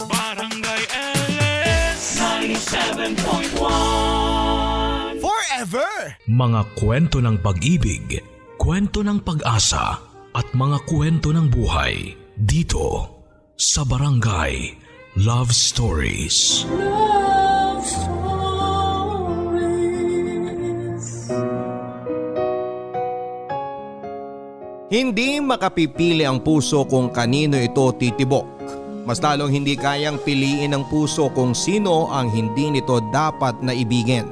Barangay LS 97.1 Forever! Mga kwento ng pag-ibig, kwento ng pag-asa at mga kwento ng buhay dito sa Barangay Love Stories. Love Stories. Hindi makapipili ang puso kung kanino ito titibok. Mas lalong hindi kayang piliin ng puso kung sino ang hindi nito dapat na ibigin.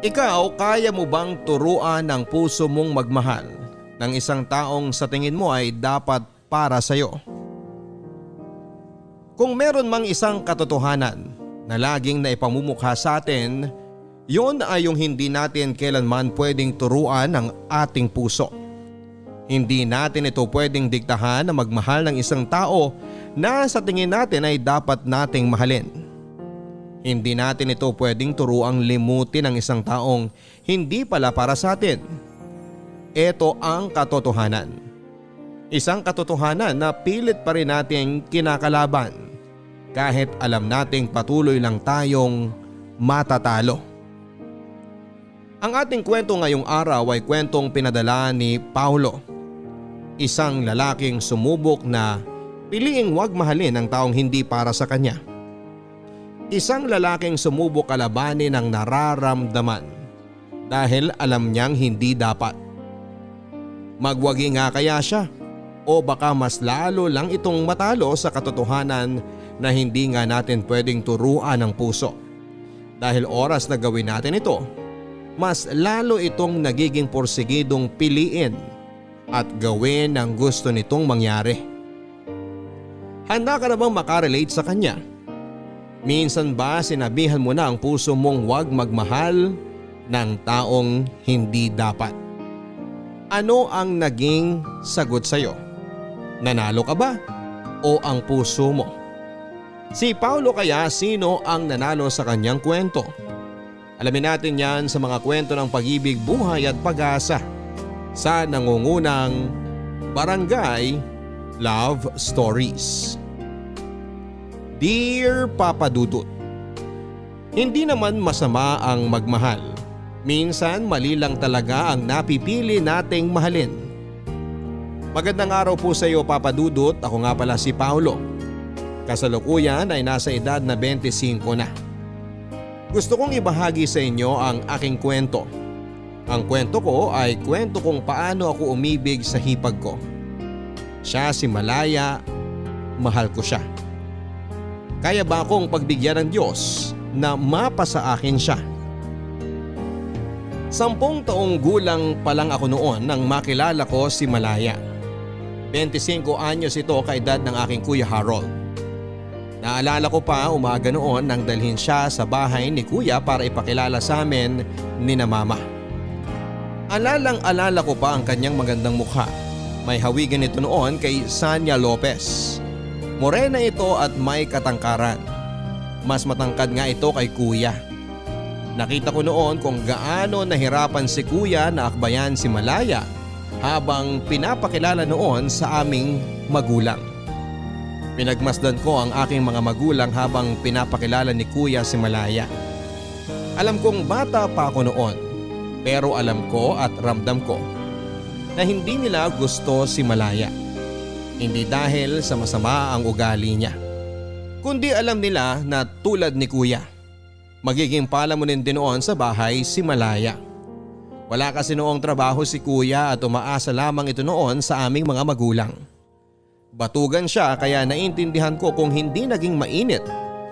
Ikaw, kaya mo bang turuan ng puso mong magmahal ng isang taong sa tingin mo ay dapat para sa'yo? Kung meron mang isang katotohanan na laging naipamumukha sa atin, yun ay yung hindi natin kailanman pwedeng turuan ng ating puso. Hindi natin ito pwedeng diktahan na magmahal ng isang tao na sa tingin natin ay dapat nating mahalin. Hindi natin ito pwedeng turuang limutin ng isang taong hindi pala para sa atin. Ito ang katotohanan. Isang katotohanan na pilit pa rin nating kinakalaban kahit alam nating patuloy lang tayong matatalo. Ang ating kwento ngayong araw ay kwentong pinadala ni Paulo. Isang lalaking sumubok na piliing wag mahalin ang taong hindi para sa kanya. Isang lalaking sumubok kalabanin ang nararamdaman dahil alam niyang hindi dapat. Magwagi nga kaya siya o baka mas lalo lang itong matalo sa katotohanan na hindi nga natin pwedeng turuan ng puso. Dahil oras na gawin natin ito, mas lalo itong nagiging porsigidong piliin at gawin ang gusto nitong mangyari. Handa ka na bang makarelate sa kanya? Minsan ba sinabihan mo na ang puso mong huwag magmahal ng taong hindi dapat? Ano ang naging sagot sa'yo? Nanalo ka ba o ang puso mo? Si Paulo kaya, sino ang nanalo sa kanyang kwento? Alamin natin yan sa mga kwento ng pag-ibig, buhay at pag-asa sa nangungunang Barangay Love Stories. Dear Papa Dudut, hindi naman masama ang magmahal. Minsan mali lang talaga ang napipili nating mahalin. Magandang araw po sa iyo, Papa Dudut. Ako nga pala si Paulo. Kasalukuyan ay nasa edad na 25 na. Gusto kong ibahagi sa inyo ang aking kwento. Ang kwento ko ay kwento kung paano ako umibig sa hipag ko. Siya si Malaya, mahal ko siya. Kaya ba akong pagbigyan ng Diyos na mapa sa akin siya? 10 taong gulang pa lang ako noon nang makilala ko si Malaya. 25 anyos ito kaedad ng aking Kuya Harold. Naalala ko pa umaga noon nang dalhin siya sa bahay ni Kuya para ipakilala sa amin ni na Mama. Alalang-alala ko pa ang kanyang magandang mukha. May hawigan ito noon kay Sanya Lopez. Morena ito at may katangkaran. Mas matangkad nga ito kay Kuya. Nakita ko noon kung gaano nahirapan si Kuya na akbayan si Malaya habang pinapakilala noon sa aming magulang. Pinagmasdan ko ang aking mga magulang habang pinapakilala ni Kuya si Malaya. Alam kong bata pa ako noon, pero alam ko at ramdam ko na hindi nila gusto si Malaya. Hindi dahil sa masama ang ugali niya, kundi alam nila na tulad ni Kuya, magiging palamunin din noon sa bahay si Malaya. Wala kasi noong trabaho si Kuya at umaasa lamang ito noon sa aming mga magulang. Batugan siya kaya naintindihan ko kung hindi naging mainit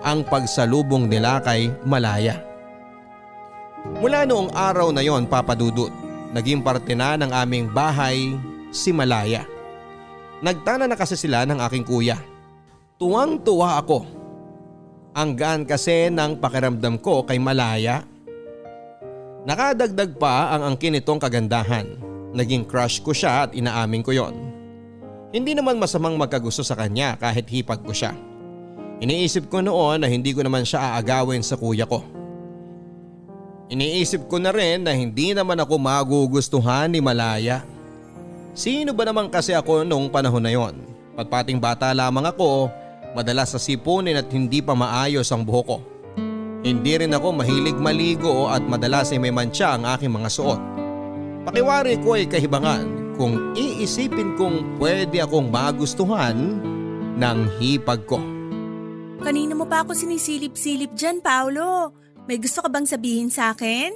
ang pagsalubong nila kay Malaya. Mula noong araw na yon, Papa Dudut, naging parte na ng aming bahay si Malaya. Nagtana na kasi sila ng aking Kuya. Tuwang-tuwa ako. Ang gaan kasi ng pakiramdam ko kay Malaya. Nakadagdag pa ang angkin nitong kagandahan. Naging crush ko siya at inaamin ko yon. Hindi naman masamang magkagusto sa kanya kahit hipag ko siya. Iniisip ko noon na hindi ko naman siya aagawin sa kuya ko. Iniisip ko na rin na hindi naman ako magugustuhan ni Malaya. Sino ba naman kasi ako nung panahon na yon? Patpating bata lamang ako Madalas sa sipunin at hindi pa maayos ang buhok ko. Hindi rin ako mahilig maligo at madalas ay may mantsa ang aking mga suot. Pakiwari ko ay kahibangan kung iisipin kong pwede akong magustuhan ng hipag ko. Kanina mo pa ako sinisilip-silip dyan, Paolo. May gusto ka bang sabihin sa akin?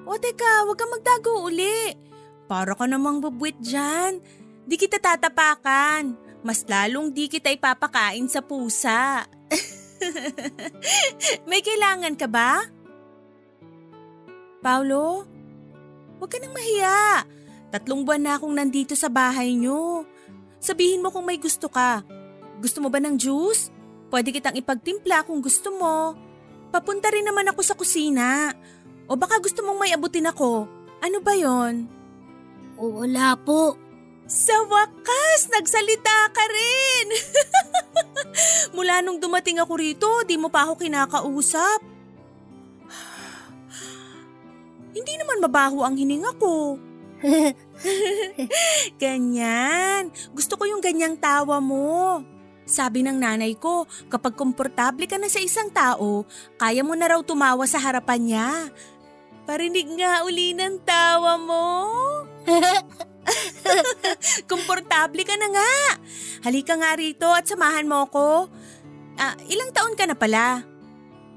O teka, huwag kang magtago uli. Para ka namang bubwit dyan. Di kita tatapakan. Mas lalong di kita ipapakain sa pusa. May kailangan ka ba? Paolo, huwag ka nang mahiya. 3 buwan na akong nandito sa bahay niyo. Sabihin mo kung may gusto ka. Gusto mo ba ng juice? Pwede kitang ipagtimpla kung gusto mo. Papunta rin naman ako sa kusina. O baka gusto mong may abutin ako. Ano ba yon? Wala po. Sa wakas, nagsalita ka rin! Mula nung dumating ako rito, di mo pa ako kinakausap. Hindi naman mabaho ang hininga ko. Ganyan. Gusto ko yung ganyang tawa mo. Sabi ng nanay ko, kapag komportable ka na sa isang tao, kaya mo na raw tumawa sa harapan niya. Parinig nga uli ng tawa mo. Komportable ka na nga. Halika nga rito at samahan mo ko. Ilang taon ka na pala?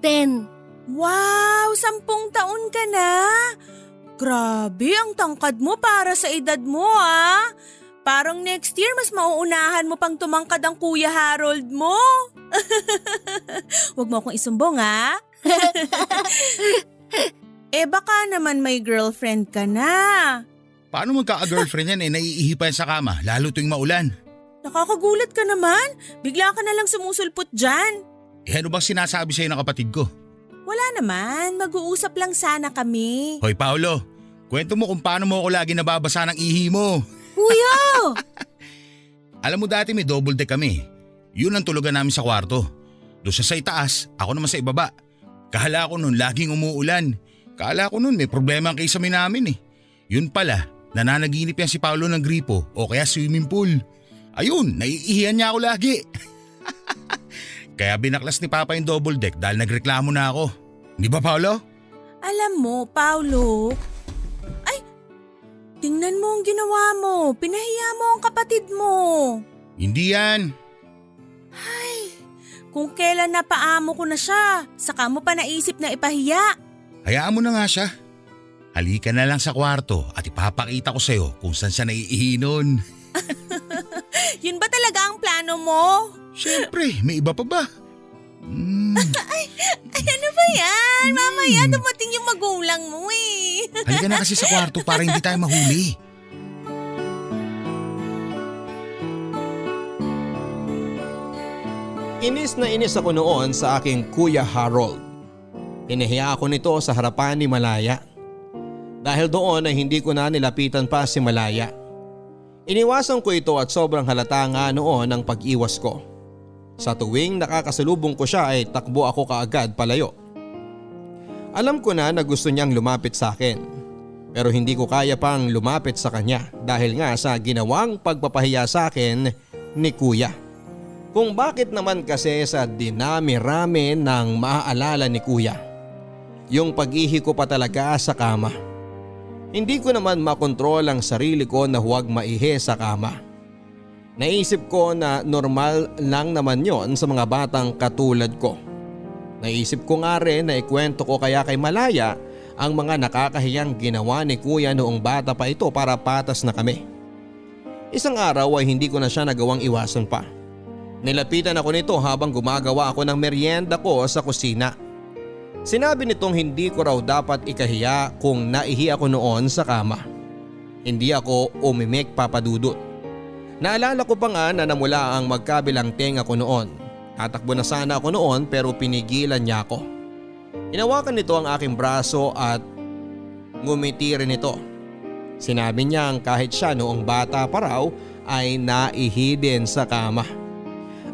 10. Wow, 10 taon ka na. Grabe, ang tangkad mo para sa edad mo ah. Parang next year mas mauunahan mo pang tumangkad ang Kuya Harold mo. Huwag mo akong isumbong ha. Baka naman may girlfriend ka na. Paano magkaka-girlfriend yan naiihi pa yan sa kama lalo tuwing maulan? Nakakagulat ka naman. Bigla ka na lang sumusulpot dyan. Ano bang sinasabi sa'yo ng kapatid ko? Wala naman, mag-uusap lang sana kami. Hoy Paolo, kwento mo kung paano mo ako lagi nababasa ng ihi mo. Kuya! Alam mo dati may double deck kami. Yun ang tulugan namin sa kwarto. Doon siya sa itaas, ako naman sa ibaba. Kahala ko nun laging umuulan. Kahala ko nun may problema ang kisame namin eh. Yun pala, nananaginip yan si Paolo ng gripo o kaya swimming pool. Ayun, naiihiyan niya ako lagi. Kaya binaklas ni Papa yung double deck dahil nagreklamo na ako. Hindi ba Paolo? Alam mo, Paolo, tingnan mo ang ginawa mo. Pinahiya mo ang kapatid mo. Hindi yan. Kung kailan napaamo ko na siya, saka mo pa naisip na ipahiya. Hayaan mo na nga siya. Halika na lang sa kwarto at ipapakita ko sa'yo kung saan siya naiihi nun. Yun ba talaga ang plano mo? Siyempre, may iba pa ba? Ay, ano ba yan? Mamaya dumating yung magulang mo eh. Halika na kasi sa kwarto para hindi tayo mahuli. Inis na inis ako noon sa aking Kuya Harold. Hinahiya ako nito sa harapan ni Malaya. Dahil doon ay hindi ko na nilapitan pa si Malaya. Iniwasan ko ito at sobrang halata nga noon ang pag-iwas ko. Sa tuwing nakakasalubong ko siya ay takbo ako kaagad palayo. Alam ko na gusto niyang lumapit sa akin. Pero hindi ko kaya pang lumapit sa kanya dahil nga sa ginawang pagpapahiya sa akin ni Kuya. Kung bakit naman kasi sa dinami-rami ng maaalala ni Kuya. Yung pag-ihi ko pa talaga sa kama. Hindi ko naman makontrol ang sarili ko na huwag maihi sa kama. Naisip ko na normal lang naman yon sa mga batang katulad ko. Naisip ko nga rin na ikwento ko kaya kay Malaya ang mga nakakahiyang ginawa ni Kuya noong bata pa ito para patas na kami. Isang araw ay hindi ko na siya nagawang iwasan pa. Nilapitan ako nito habang gumagawa ako ng merienda ko sa kusina. Sinabi nitong hindi ko raw dapat ikahiya kung naihi ako noon sa kama. Hindi ako umimik papadudot. Naalala ko pa nga na namula ang magkabilang tenga ko noon. Tatakbo na sana ako noon pero pinigilan niya ako. Inawakan nito ang aking braso at ngumiti rin ito. Sinabi niya kahit siya noong bata pa raw ay naihi din sa kama.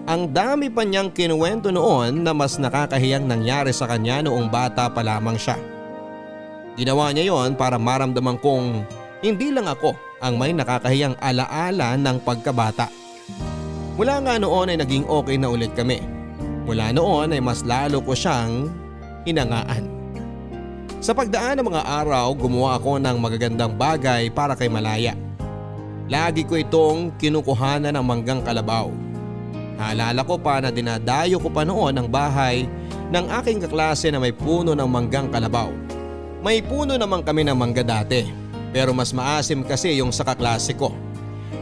Ang dami pa niyang kinuwento noon na mas nakakahiyang nangyari sa kanya noong bata pa lamang siya. Ginawa niya yon para maramdaman kong hindi lang ako ang may nakakahiyang alaala ng pagkabata. Mula nga noon ay naging okay na ulit kami. Mula noon ay mas lalo ko siyang hinangaan. Sa pagdaan ng mga araw, gumawa ako ng magagandang bagay para kay Malaya. Lagi ko itong kinukuhanan ng manggang kalabaw. Naalala ko pa na dinadayo ko pa noon ang bahay ng aking kaklase na may puno ng manggang kalabaw. May puno naman kami ng mangga dati, pero mas maasim kasi yung sa kaklase ko.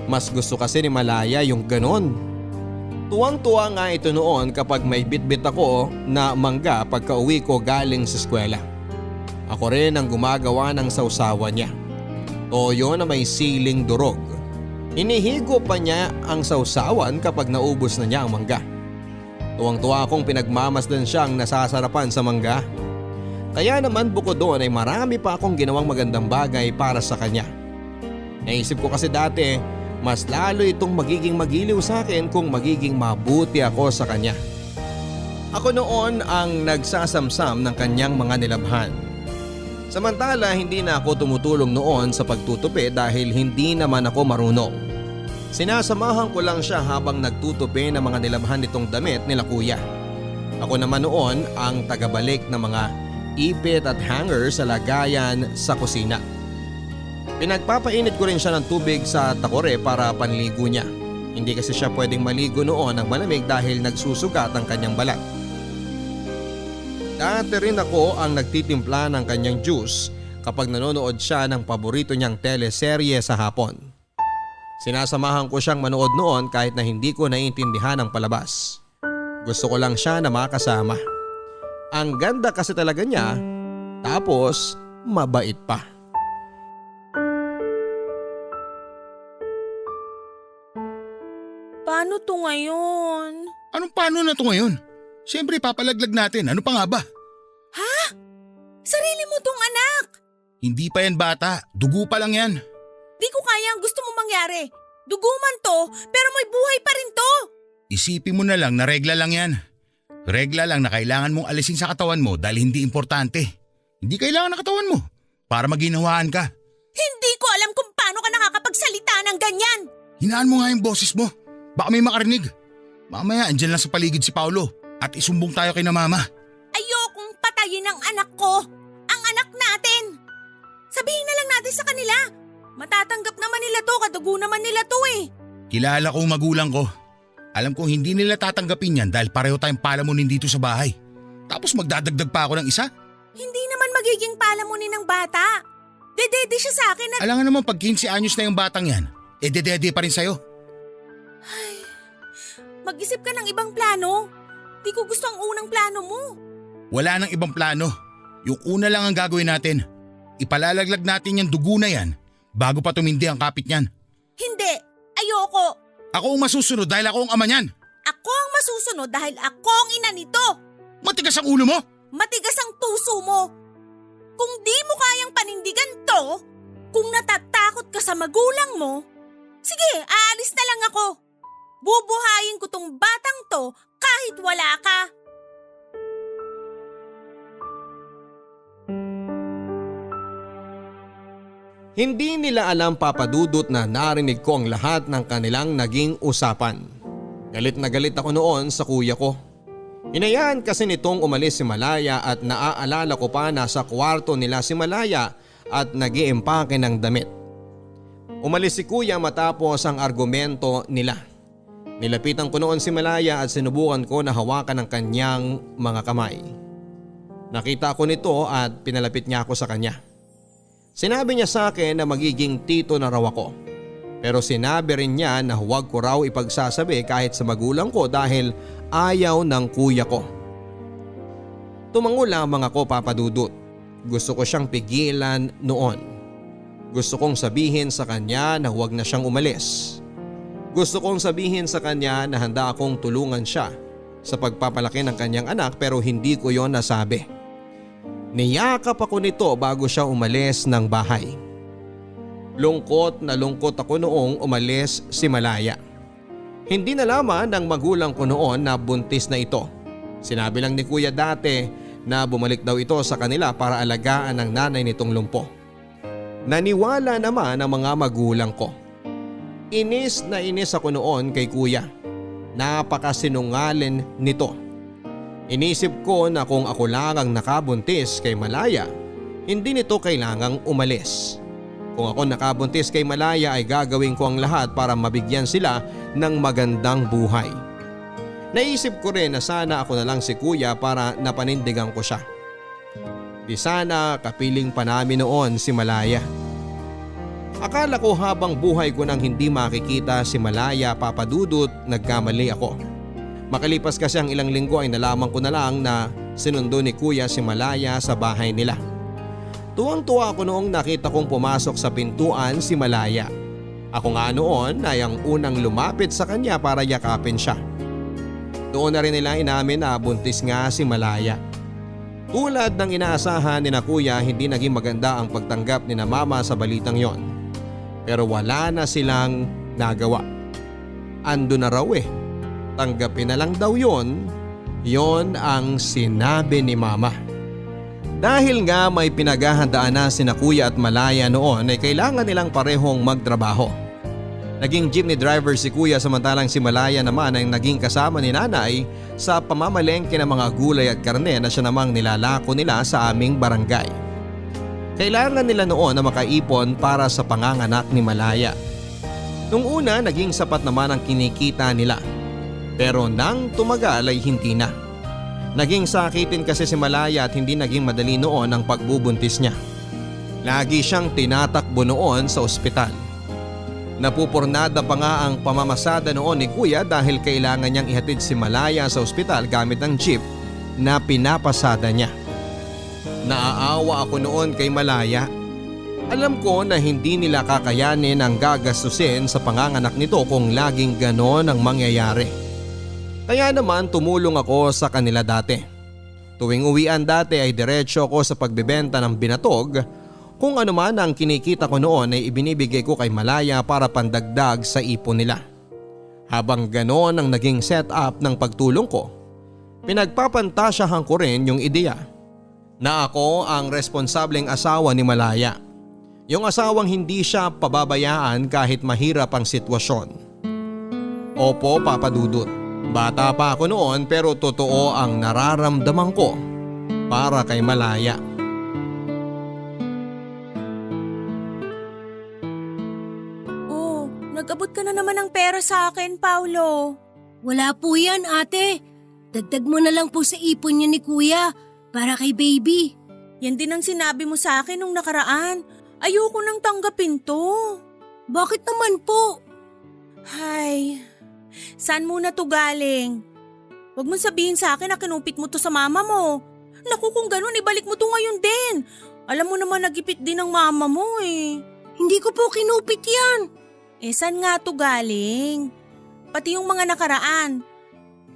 Mas gusto kasi ni Malaya yung ganon. Tuwang-tuwa nga ito noon kapag may bitbit ako na mangga pagka uwi ko galing sa eskwela. Ako rin ang gumagawa ng sausawan niya. Toyo na may siling durog. Inihigo pa niya ang sausawan kapag naubos na niya ang mangga. Tuwang-tuwa akong pinagmamasdan siyang nasasarapan sa mangga. Kaya naman bukod doon ay marami pa akong ginawang magandang bagay para sa kanya. Naisip ko kasi dati, mas lalo itong magiging magiliw sa akin kung magiging mabuti ako sa kanya. Ako noon ang nagsasamsam ng kanyang mga nilabhan. Samantala hindi na ako tumutulong noon sa pagtutupi dahil hindi naman ako marunong. Sinasamahan ko lang siya habang nagtutupi ng mga nilabhan nitong damit nila kuya. Ako naman noon ang tagabalik ng mga ipit at hanger sa lagayan sa kusina. Pinagpapainit ko rin siya ng tubig sa takore para panligo niya. Hindi kasi siya pwedeng maligo noon ng malamig dahil nagsusugat ang kanyang balat. Dati rin ako ang nagtitimpla ng kanyang juice kapag nanonood siya ng paborito niyang teleserye sa hapon. Sinasamahan ko siyang manood noon kahit na hindi ko naiintindihan ang palabas. Gusto ko lang siya na makasama. Ang ganda kasi talaga niya, tapos mabait pa. Paano to ngayon? Anong paano na to ngayon? Siyempre papalaglag natin, ano pa nga ba? Ha? Sarili mo tong anak! Hindi pa yan bata, dugo pa lang yan. Di ko kaya ang gusto mong mangyari. Dugo man to, pero may buhay pa rin to. Isipin mo na lang na regla lang yan. Regla lang na kailangan mong alisin sa katawan mo dahil hindi importante. Hindi kailangan ng katawan mo para maginawaan ka. Hindi ko alam kung paano ka nakakapagsalita ng ganyan. Hinaan mo nga yung boses mo, baka may makarinig. Mamaya andyan lang sa paligid si Paulo at isumbong tayo kay na mama. Ayokong patayin ang anak ko. Ang anak natin. Sabihin na lang natin sa kanila. Matatanggap naman nila to, kadugo naman nila to eh. Kilala ko ang magulang ko. Alam kong hindi nila tatanggapin yan dahil pareho tayong palamunin dito sa bahay. Tapos magdadagdag pa ako ng isa? Hindi naman magiging palamunin ng bata. Dedede siya sa akin at… Alam nga naman pag 15 anyos na yung batang yan, dedede pa rin sa'yo. Mag-isip ka ng ibang plano. Di ko gusto ang unang plano mo. Wala nang ibang plano. Yung una lang ang gagawin natin. Ipalalaglag natin yung dugo na yan bago pa tumindi ang kapit niyan. Hindi. Ayoko. Ako ang masusunod dahil ako ang ama niyan. Ako ang masusunod dahil ako ang ina nito. Matigas ang ulo mo? Matigas ang puso mo. Kung di mo kayang panindigan to, kung natatakot ka sa magulang mo, sige, aalis na lang ako. Bubuhayin ko tong batang to kahit wala ka. Hindi nila alam papadudot na narinig ko ang lahat ng kanilang naging usapan. Galit na galit ako noon sa kuya ko. Hinayaan kasi nitong umalis si Malaya at naaalala ko pa na sa kwarto nila si Malaya at nag-iimpake ng damit. Umalis si kuya matapos ang argumento nila. Nilapitan ko noon si Malaya at sinubukan ko na hawakan ang kanyang mga kamay. Nakita ko nito at pinalapit niya ako sa kanya. Sinabi niya sa akin na magiging tito na raw ako. Pero sinabi rin niya na huwag ko raw ipagsasabi kahit sa magulang ko dahil ayaw ng kuya ko. Tumango lamang ako, papadudot. Gusto ko siyang pigilan noon. Gusto kong sabihin sa kanya na huwag na siyang umalis. Gusto kong sabihin sa kanya na handa akong tulungan siya sa pagpapalaki ng kanyang anak pero hindi ko yon nasabi. Niyakap ako nito bago siya umalis ng bahay. Lungkot na lungkot ako noong umalis si Malaya. Hindi nalaman ng magulang ko noon na buntis na ito. Sinabi lang ni kuya dati na bumalik daw ito sa kanila para alagaan ng nanay nitong lumpo. Naniwala naman ang mga magulang ko. Inis na inis ako noon kay kuya. Napakasinungaling nito. Inisip ko na kung ako lang ang nakabuntis kay Malaya, hindi nito kailangang umalis. Kung ako nakabuntis kay Malaya ay gagawin ko ang lahat para mabigyan sila ng magandang buhay. Naisip ko rin na sana ako na lang si Kuya para napanindigan ko siya. Di sana kapiling pa namin noon si Malaya. Akala ko habang buhay ko nang hindi makikita si Malaya, Papa Dudut, nagkamali ako. Makalipas kasi ang ilang linggo ay nalaman ko na lang na sinundo ni Kuya si Malaya sa bahay nila. Tuwang-tuwa ako noong nakita kong pumasok sa pintuan si Malaya. Ako nga noon ay ang unang lumapit sa kanya para yakapin siya. Doon na rin nila inamin na buntis nga si Malaya. Tulad ng inaasahan ni na Kuya, hindi naging maganda ang pagtanggap ni na Mama sa balitang yon. Pero wala na silang nagawa. Ando na raw eh. Tanggapin na lang daw yon. Yon ang sinabi ni Mama. Dahil nga may pinaghahandaan na sina Kuya at Malaya noon ay kailangan nilang parehong magtrabaho. Naging jeepney driver si Kuya samantalang si Malaya naman ay naging kasama ni Nanay sa pamamalengke ng mga gulay at karne na siya namang nilalako nila sa aming barangay. Kailangan nila noon na makaipon para sa panganganak ni Malaya. Nung una naging sapat naman ang kinikita nila. Pero nang tumagal ay hindi na. Naging sakitin kasi si Malaya at hindi naging madali noon ang pagbubuntis niya. Lagi siyang tinatakbo noon sa ospital. Napupurnada pa nga ang pamamasada noon ni Kuya dahil kailangan niyang ihatid si Malaya sa ospital gamit ang jeep na pinapasada niya. Naaawa ako noon kay Malaya. Alam ko na hindi nila kakayanin ang gagastusin sa panganganak nito kung laging ganon ang mangyayari. Kaya naman tumulong ako sa kanila dati. Tuwing uwian dati ay diretso ako sa pagbebenta ng binatog. Kung ano man ang kinikita ko noon ay ibinibigay ko kay Malaya para pandagdag sa ipon nila. Habang ganon ang naging setup ng pagtulong ko, pinagpapantasyahan ko rin yung ideya na ako ang responsableng asawa ni Malaya. Yung asawang hindi siya pababayaan kahit mahirap ang sitwasyon. Opo, Papa Dudut. Bata pa ako noon pero totoo ang nararamdaman ko para kay Malaya. Oh, nag-abot ka na naman ng pera sa akin, Paulo. Wala po yan, ate. Dagdag mo na lang po sa ipon niya ni Kuya para kay baby. Yan din ang sinabi mo sa akin nung nakaraan. Ayoko nang tanggapin to. Bakit naman po? Hay, saan muna to galing? Huwag mong sabihin sa akin na kinupit mo to sa mama mo. Naku, kung ganun, ibalik mo to ngayon din. Alam mo naman nagipit din ng mama mo eh. Hindi ko po kinupit yan. Eh, saan nga to galing? Pati yung mga nakaraan.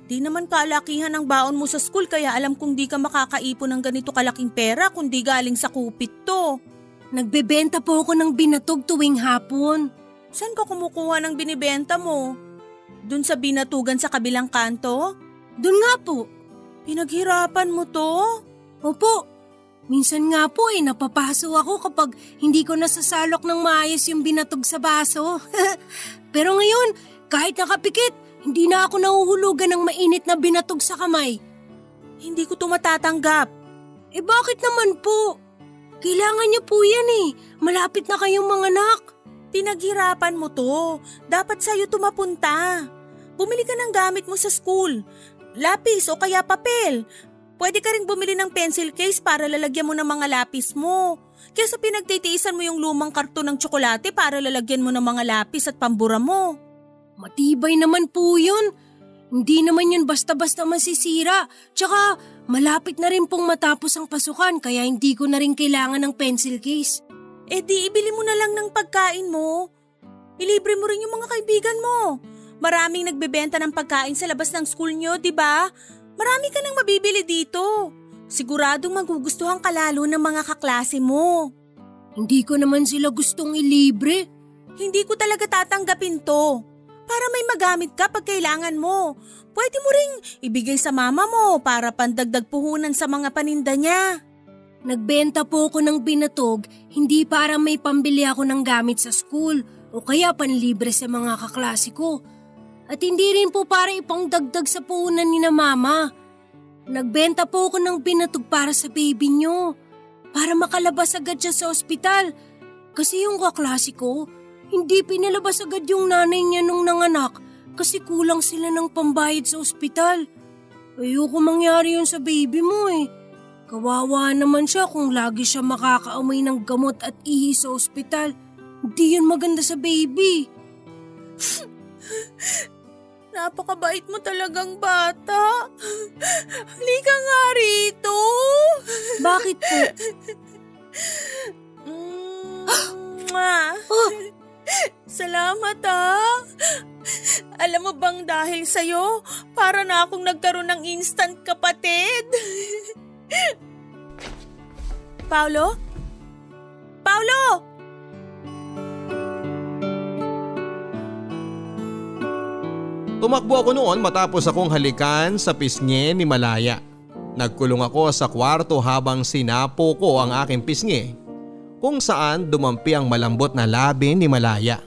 Di naman kalakihan ang baon mo sa school kaya alam kong di ka makakaipon ng ganito kalaking pera kundi galing sa kupit to. Nagbebenta po ako ng binatog tuwing hapon. Saan ka kumukuha ng binibenta mo? Dun sa binatugan sa kabilang kanto? Doon nga po. Pinaghirapan mo to? Opo. Minsan nga po napapaso ako kapag hindi ko nasasalok ng maayos yung binatog sa baso. Pero ngayon, kahit nakapikit, hindi na ako nahuhulugan ng mainit na binatog sa kamay. Hindi ko to matatanggap. Eh bakit naman po? Kailangan niyo po yan Malapit na kayong manganak. Pinaghirapan mo to. Dapat sa'yo tumapunta. Bumili ka ng gamit mo sa school. Lapis o kaya papel. Pwede ka ring bumili ng pencil case para lalagyan mo ng mga lapis mo. Kaysa pinagtitiisan mo yung lumang karton ng tsokolate para lalagyan mo ng mga lapis at pambura mo. Matibay naman po yun. Hindi naman yun basta-basta masisira. Tsaka malapit na rin pong matapos ang pasukan kaya hindi ko na rin kailangan ng pencil case. Eh di ibili mo na lang ng pagkain mo. Ilibre mo rin yung mga kaibigan mo. Maraming nagbebenta ng pagkain sa labas ng school nyo, di ba? Marami ka nang mabibili dito. Siguradong magugustuhan ka lalo ng mga kaklase mo. Hindi ko naman sila gustong ilibre. Hindi ko talaga tatanggapin to. Para may magamit ka pag kailangan mo. Pwede mo ring ibigay sa mama mo para pandagdag puhunan sa mga paninda niya. Nagbenta po ako ng binatog, hindi para may pambili ako ng gamit sa school o kaya panlibre sa mga kaklase ko. At hindi rin po para ipangdagdag sa puhunan ni na mama. Nagbenta po ako ng binatog para sa baby niyo. Para makalabas agad siya sa ospital. Kasi yung kaklase ko, hindi pinalabas agad yung nanay niya nung nanganak kasi kulang sila ng pambayad sa ospital. Ayoko mangyari yun sa baby mo eh. Kawawa naman siya kung lagi siya makakaamoy ng gamot at ihi sa ospital. Hindi yun maganda sa baby. Napakabait mo talagang bata. Halika nga rito. Bakit po? Mwah. Salamat Alam mo bang dahil sa'yo, para na akong nagkaroon ng instant kapatid. Paulo? Paulo! Tumakbo ako noon matapos akong halikan sa pisngi ni Malaya. Nagkulong ako sa kwarto habang sinapo ko ang aking pisngi kung saan dumampi ang malambot na labi ni Malaya.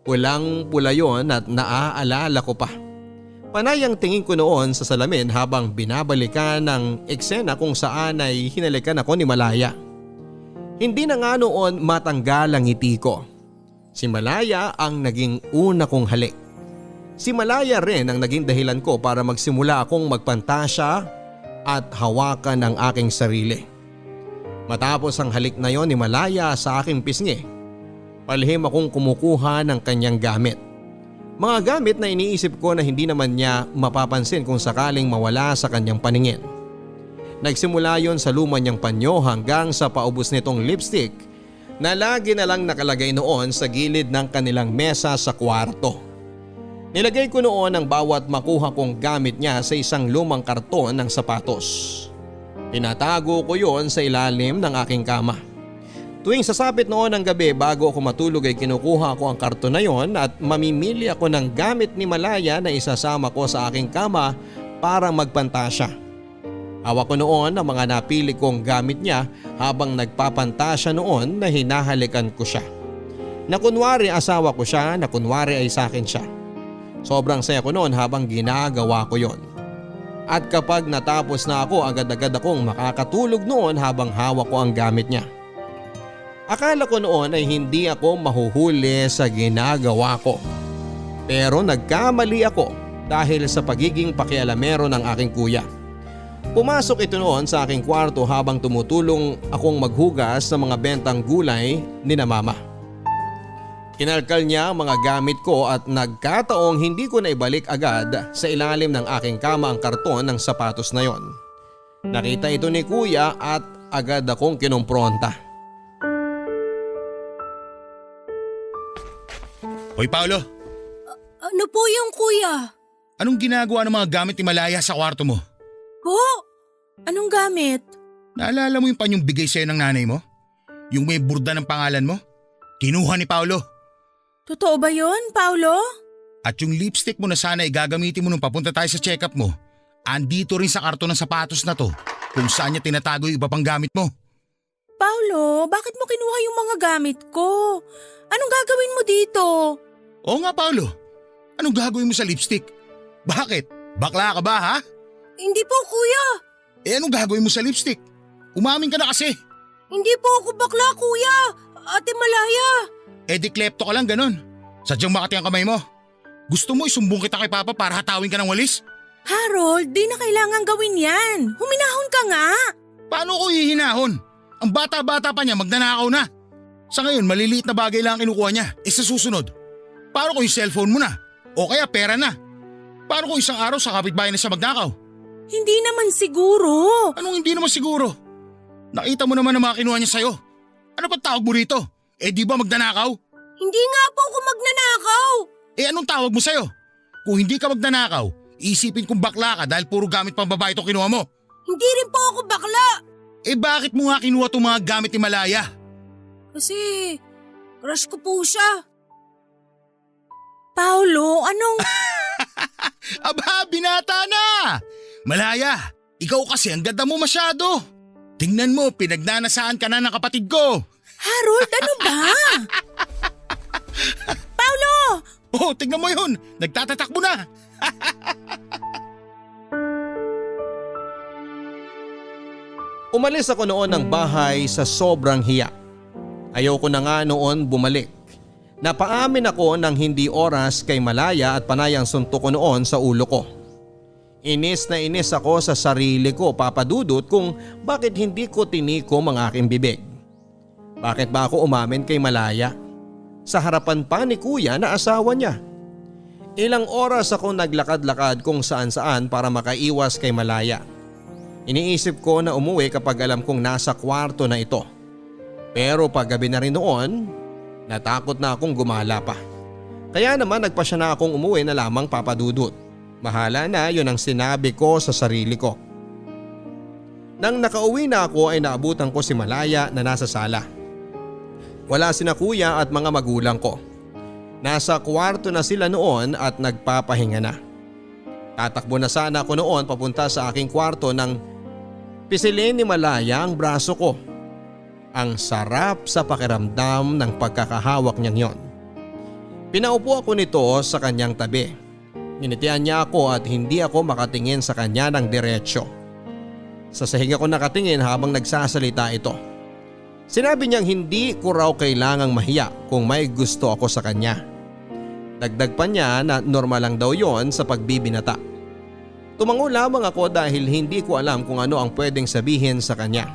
Pulang-pula yon at naaalala ko pa. Panay ang tingin ko noon sa salamin habang binabalikan ng eksena kung saan ay hinalikan ako ni Malaya. Hindi na nga noon matanggal ang ngiti ko. Si Malaya ang naging una kong halik. Si Malaya rin ang naging dahilan ko para magsimula akong magpantasya at hawakan ang aking sarili. Matapos ang halik na yon ni Malaya sa aking pisngi, palihim akong kumukuha ng kanyang gamit. Mga gamit na iniisip ko na hindi naman niya mapapansin kung sakaling mawala sa kanyang paningin. Nagsimula yon sa luma niyang panyo hanggang sa paubos nitong lipstick na lagi na lang nakalagay noon sa gilid ng kanilang mesa sa kwarto. Nilagay ko noon ang bawat makuha kong gamit niya sa isang lumang karton ng sapatos. Tinatago ko yon sa ilalim ng aking kama. Tuwing sasapit noon ng gabi bago ako matulog ay kinukuha ko ang karton na yon at mamimili ako ng gamit ni Malaya na isasama ko sa aking kama para magpantasya. Hawak ko noon ang mga napili kong gamit niya habang nagpapantasya noon na hinahalikan ko siya. Na kunwari asawa ko siya, na kunwari ay sa akin siya. Sobrang saya ko noon habang ginagawa ko yon. At kapag natapos na ako, agad-agad akong makakatulog noon habang hawak ko ang gamit niya. Akala ko noon ay hindi ako mahuhuli sa ginagawa ko. Pero nagkamali ako dahil sa pagiging pakialamero ng aking kuya. Pumasok ito noon sa aking kwarto habang tumutulong akong maghugas ng mga bentang gulay ni na mama. Kinalkal niya ang mga gamit ko at nagkataong hindi ko na ibalik agad sa ilalim ng aking kama ang karton ng sapatos na yon. Nakita ito ni kuya at agad akong kinumpronta. Hoy Paolo, Ano po yung kuya? anong ginagawa ng mga gamit ni Malaya sa kwarto mo? Po? Anong gamit? Naalala mo yung panyong bigay sa'yo ng nanay mo? Yung may burda ng pangalan mo? Kinuha ni Paolo. Totoo ba yun, Paulo? At yung lipstick mo na sana igagamitin mo nung papunta tayo sa check-up mo, andito rin sa karton ng sapatos na to kung saan niya tinatago yung iba pang gamit mo. Paulo, bakit mo kinuha yung mga gamit ko? Anong gagawin mo dito? Oo nga Paolo, anong gagawin mo sa lipstick? Bakit? Bakla ka ba ha? Hindi po kuya. Anong gagawin mo sa lipstick? Umamin ka na kasi. Hindi po ako bakla kuya. Ate Malaya. Di klepto ka lang ganon. Sadyang makati ang kamay mo. Gusto mo isumbong kita kay Papa para hatawin ka ng walis? Harold, di na kailangan gawin yan. Huminahon ka nga. Paano ko hihinahon? Ang bata-bata pa niya magnanakaw na. Sa ngayon maliliit na bagay lang ang kinukuha niya. Sa susunod, paano kung yung cellphone mo na? O kaya pera na? Paano kung isang araw sa kapitbahay na siya magnakaw? Hindi naman siguro. Anong hindi naman siguro? Nakita mo naman ang mga kinuha niya sa'yo. Ano pa tawag mo rito? Di ba magnanakaw? Hindi nga po ako magnanakaw. Anong tawag mo sa'yo? Kung hindi ka magnanakaw, isipin kong bakla ka dahil puro gamit pang babae itong kinuha mo. Hindi rin po ako bakla. Bakit mo nga kinuha itong mga gamit ni Malaya? Kasi crush ko po siya. Paulo, anong… Aba, binata na! Malaya, ikaw kasi ang ganda mo masyado. Tingnan mo, pinagnanasaan ka na ng kapatid ko. Harold, ano ba? Paulo! Oh, tignan mo yun! Nagtatatakbo na! Umalis ako noon ng bahay sa sobrang hiya. Ayoko na nga noon bumalik. Napaamin ako ng hindi oras kay Malaya at panayang suntok ko noon sa ulo ko. Inis na inis ako sa sarili ko, Papa Dudut, kung bakit hindi ko tinikom ang aking bibig. Bakit ba ako umamin kay Malaya? Sa harapan pa ni Kuya na asawa niya. Ilang oras ako naglakad-lakad kung saan-saan para makaiwas kay Malaya. Iniisip ko na umuwi kapag alam kong nasa kwarto na ito. Pero paggabi na rin noon, natakot na akong gumala pa. Kaya naman nagpasya na akong umuwi na lamang, Papa Dudut. Mahala na, yun ang sinabi ko sa sarili ko. Nang nakauwi na ako ay naabutan ko si Malaya na nasa sala. Wala sina Kuya at mga magulang ko. Nasa kwarto na sila noon at nagpapahinga na. Tatakbo na sana ako noon papunta sa aking kwarto nang pisilin ni Malaya ang braso ko. Ang sarap sa pakiramdam ng pagkakahawak niyang yon. Pinaupo ako nito sa kanyang tabi. Ninitian niya ako at hindi ako makatingin sa kanya ng diretsyo. Sa sahig ako nakatingin habang nagsasalita ito. Sinabi niyang hindi ko raw kailangang mahiya kung may gusto ako sa kanya. Dagdag pa niya na normal lang daw yon sa pagbibinata. Tumango lamang ako dahil hindi ko alam kung ano ang pwedeng sabihin sa kanya.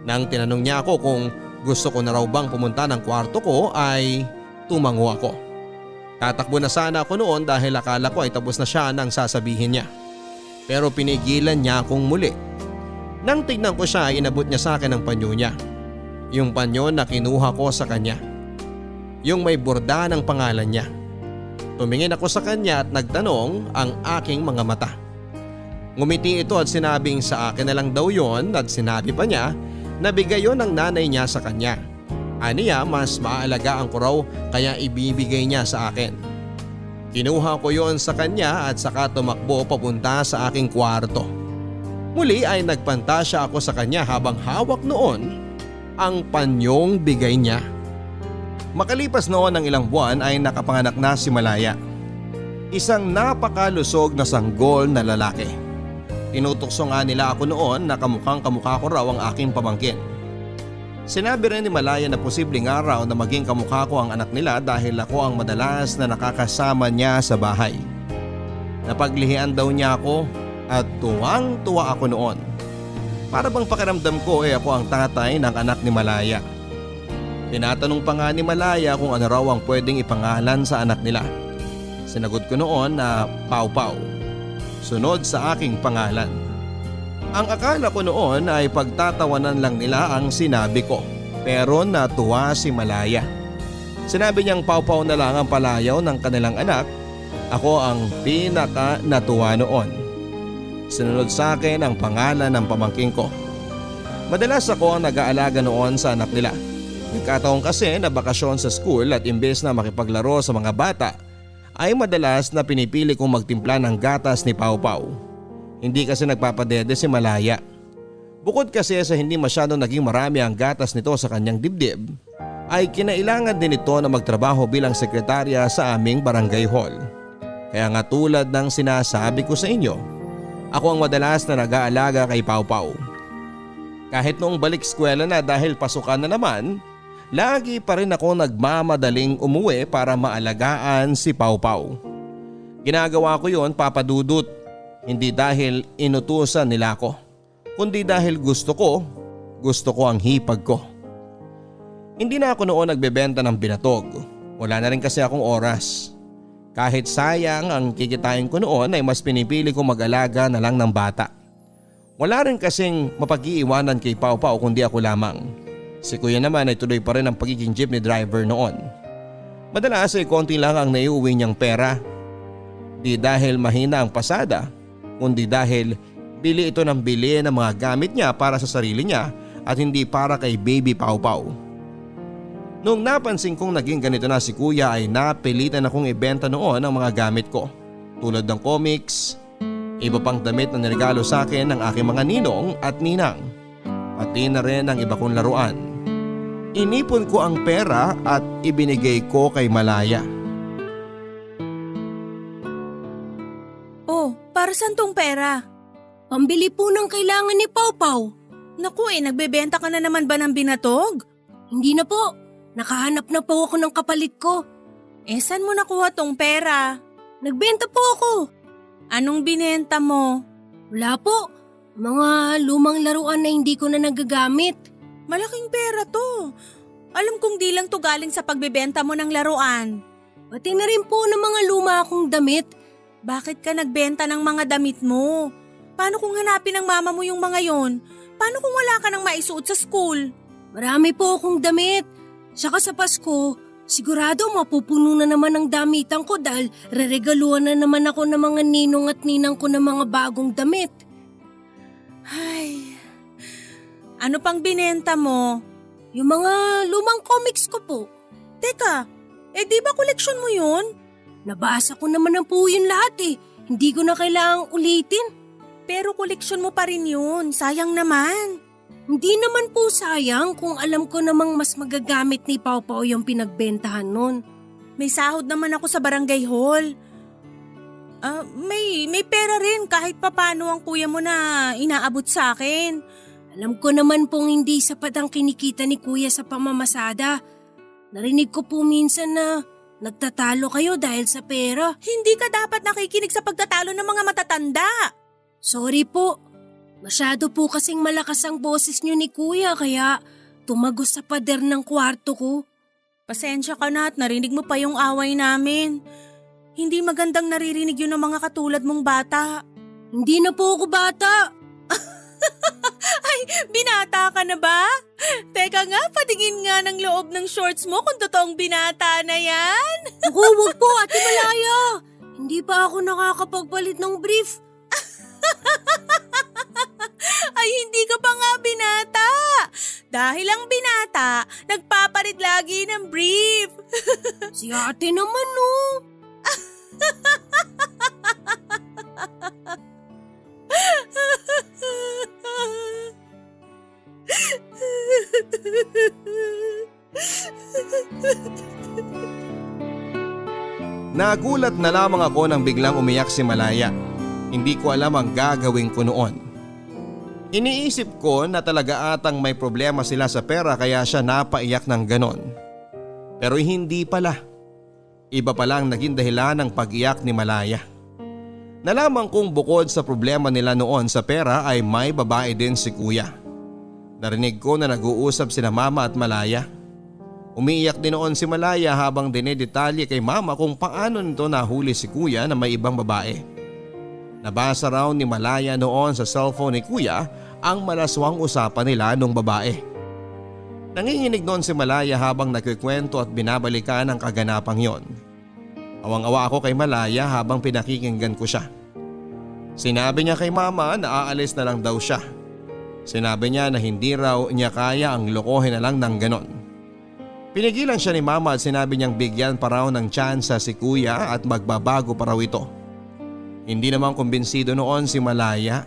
Nang tinanong niya ako kung gusto ko na raw bang pumunta ng kwarto ko ay tumango ako. Tatakbo na sana ako noon dahil akala ko ay tapos na siya nang sasabihin niya. Pero pinigilan niya akong muli. Nang tignan ko siya ay inabot niya sa akin ang panyo niya. Yung panyo na kinuha ko sa kanya. Yung may borda ng pangalan niya. Tumingin ako sa kanya at nagtanong ang aking mga mata. Ngumiti ito at sinabing sa akin na lang daw yon at sinabi pa niya na bigay yon ng nanay niya sa kanya. Aniya mas maaalagaan ko raw kaya ibibigay niya sa akin. Kinuha ko yon sa kanya at saka tumakbo papunta sa aking kwarto. Muli ay nagpantasya ako sa kanya habang hawak noon ang panyong bigay niya. Makalipas noon ng ilang buwan ay nakapanganak na si Malaya. Isang napakalusog na sanggol na lalaki. Tinutokso nga nila ako noon na kamukhang kamukha ko raw ang aking pamangkin. Sinabi rin ni Malaya na posibleng araw na maging kamukha ko ang anak nila dahil ako ang madalas na nakakasama niya sa bahay. Napaglihian daw niya ako at tuwang-tuwa ako noon. Para bang pakiramdam ko ako ang tatay ng anak ni Malaya. Tinatanong pa nga ni Malaya kung ano raw ang pwedeng ipangalan sa anak nila. Sinagot ko noon na Pau Pau. Sunod sa aking pangalan. Ang akala ko noon ay pagtatawanan lang nila ang sinabi ko. Pero natuwa si Malaya. Sinabi niyang Pau Pau na lang ang palayaw ng kanilang anak. Ako ang pinaka natuwa noon. Sinunod sa akin ang pangalan ng pamangking ko. Madalas ako ang nag-aalaga noon sa anak nila. Nagkataon kasi na bakasyon sa school at imbes na makipaglaro sa mga bata ay madalas na pinipili kong magtimpla ng gatas ni Pau Pau. Hindi kasi nagpapadede si Malaya. Bukod kasi sa hindi masyadong naging marami ang gatas nito sa kanyang dibdib, ay kinailangan din ito na magtrabaho bilang sekretarya sa aming barangay hall. Kaya nga tulad ng sinasabi ko sa inyo, ako ang madalas na nag-aalaga kay Pau Pau. Kahit noong balik eskwela na dahil pasukan na naman, lagi pa rin ako nagmamadaling umuwi para maalagaan si Pau Pau. Ginagawa ko yon, Papa Dudut, hindi dahil inutusan nila ako, kundi dahil gusto ko ang hipag ko. Hindi na ako noon nagbebenta ng binatog, wala na rin kasi akong oras. Kahit sayang ang kikitain ko noon ay mas pinipili ko mag-alaga na lang ng bata. Wala rin kasing mapag-iiwanan kay Pau Pau kundi ako lamang. Si Kuya naman ay tuloy pa rin ang pagiging jeepney driver noon. Madalas ay konti lang ang naiuwi niyang pera. Di dahil mahina ang pasada, kundi dahil bili ito ng bili ng mga gamit niya para sa sarili niya at hindi para kay baby Pau Pau. Noong napansin kong naging ganito na si Kuya ay napilitan akong ibenta noon ang mga gamit ko. Tulad ng comics, iba pang damit na niregalo sa akin ng aking mga ninong at ninang. Pati na rin ang iba kong laruan. Inipon ko ang pera at ibinigay ko kay Malaya. Para saan tong pera? Pambili po ng kailangan ni Pau Pau. Naku nagbebenta ka na naman ba ng binatog? Hindi na po. Nakahanap na po ako ng kapalit ko. Saan mo nakuha tong pera? Nagbenta po ako. Anong binenta mo? Wala po. Mga lumang laruan na hindi ko na nagagamit. Malaking pera to. Alam kong di lang to galing sa pagbebenta mo ng laruan. Pati na rin po ng mga luma akong damit. Bakit ka nagbenta ng mga damit mo? Paano kung hanapin ng mama mo yung mga yon? Paano kung wala ka nang maisuot sa school? Marami po akong damit. Saka sa Pasko, sigurado mapupuno na naman ang damitan ko dahil reregaluhan na naman ako ng mga ninong at ninang ko ng mga bagong damit. Ay, ano pang binenta mo? Yung mga lumang comics ko po. Teka, di ba koleksyon mo yun? Nabasa ko naman na po yun lahat eh. Hindi ko na kailangang ulitin. Pero koleksyon mo pa rin yun, sayang naman. Hindi naman po sayang kung alam ko namang mas magagamit ni Pau Pau yung pinagbentahan nun. May sahod naman ako sa barangay hall. May pera rin kahit papano ang kuya mo na inaabot sa akin. Alam ko naman pong hindi sapat ang kinikita ni kuya sa pamamasada. Narinig ko po minsan na nagtatalo kayo dahil sa pera. Hindi ka dapat nakikinig sa pagtatalo ng mga matatanda. Sorry po. Masyado po kasing malakas ang boses niyo ni kuya kaya tumagos sa pader ng kwarto ko. Pasensya ka na at narinig mo pa yung away namin. Hindi magandang naririnig yun ng mga katulad mong bata. Hindi na po ako bata. Ay, binata ka na ba? Teka nga, patingin nga ng loob ng shorts mo kung totoong binata na yan. Naku, wag po Ate Malaya. Hindi pa ako nakakapagpalit ng brief. Ay, hindi ka pa nga binata. Dahil ang binata, nagpapalit lagi ng brief. Si ate naman no. Nagulat na lamang ako nang biglang umiyak si Malaya. Hindi ko alam ang gagawin ko noon. Iniisip ko na talaga atang may problema sila sa pera kaya siya napaiyak ng ganon. Pero hindi pala. Iba palang naging dahilan ng pag-iyak ni Malaya. Nalaman kong bukod sa problema nila noon sa pera ay may babae din si kuya. Narinig ko na nag-uusap sina mama at Malaya. Umiiyak din noon si Malaya habang dinedetalye kay mama kung paano nito nahuli si kuya na may ibang babae. Nabasa raw ni Malaya noon sa cellphone ni kuya ang malaswang usapan nila nung babae. Nanginginig noon si Malaya habang nagkikwento at binabalikan ang kaganapang yon. Awang-awa ako kay Malaya habang pinakikinggan ko siya. Sinabi niya kay mama na aalis na lang daw siya. Sinabi niya na hindi raw niya kaya ang lokohin na lang ng ganon. Pinigilan siya ni mama at sinabi niyang bigyan pa raw ng tsansa si kuya at magbabago pa raw ito. Hindi naman kumbinsido noon si Malaya.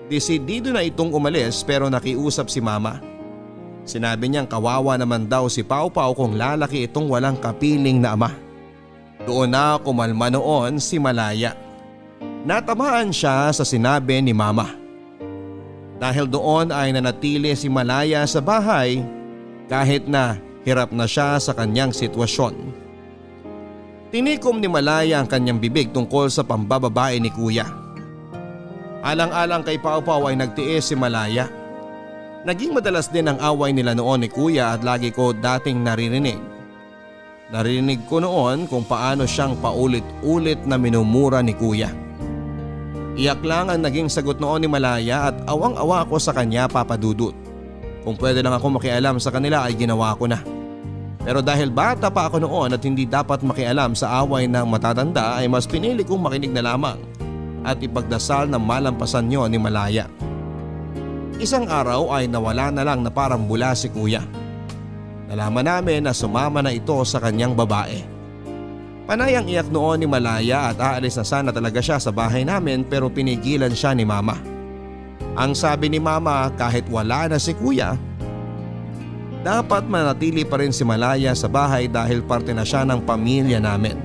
Desidido na itong umalis pero nakiusap si mama. Sinabi niyang kawawa naman daw si Pau Pau kung lalaki itong walang kapiling na ama. Doon na kumalma noon si Malaya. Natamaan siya sa sinabi ni mama. Dahil doon ay nanatili si Malaya sa bahay kahit na hirap na siya sa kanyang sitwasyon. Tinikom ni Malaya ang kanyang bibig tungkol sa pambababae ni kuya. Alang-alang kay Pau Pau ay nagtiis si Malaya. Naging madalas din ang away nila noon ni kuya at lagi ko dating naririnig. Narinig ko noon kung paano siyang paulit-ulit na minumura ni kuya. Iyak lang ang naging sagot noon ni Malaya at awang-awa ako sa kanya, Papa Dudut. Kung pwede lang ako makialam sa kanila ay ginawa ko na. Pero dahil bata pa ako noon at hindi dapat makialam sa away ng matatanda ay mas pinili kong makinig na lamang at ipagdasal na malampasan niyo ni Malaya. Isang araw ay nawala na lang na parang bula si kuya. Nalaman namin na sumama na ito sa kanyang babae. Panay ang iyak noon ni Malaya at aalis na sana talaga siya sa bahay namin pero pinigilan siya ni mama. Ang sabi ni mama kahit wala na si kuya, dapat manatili pa rin si Malaya sa bahay dahil parte na siya ng pamilya namin.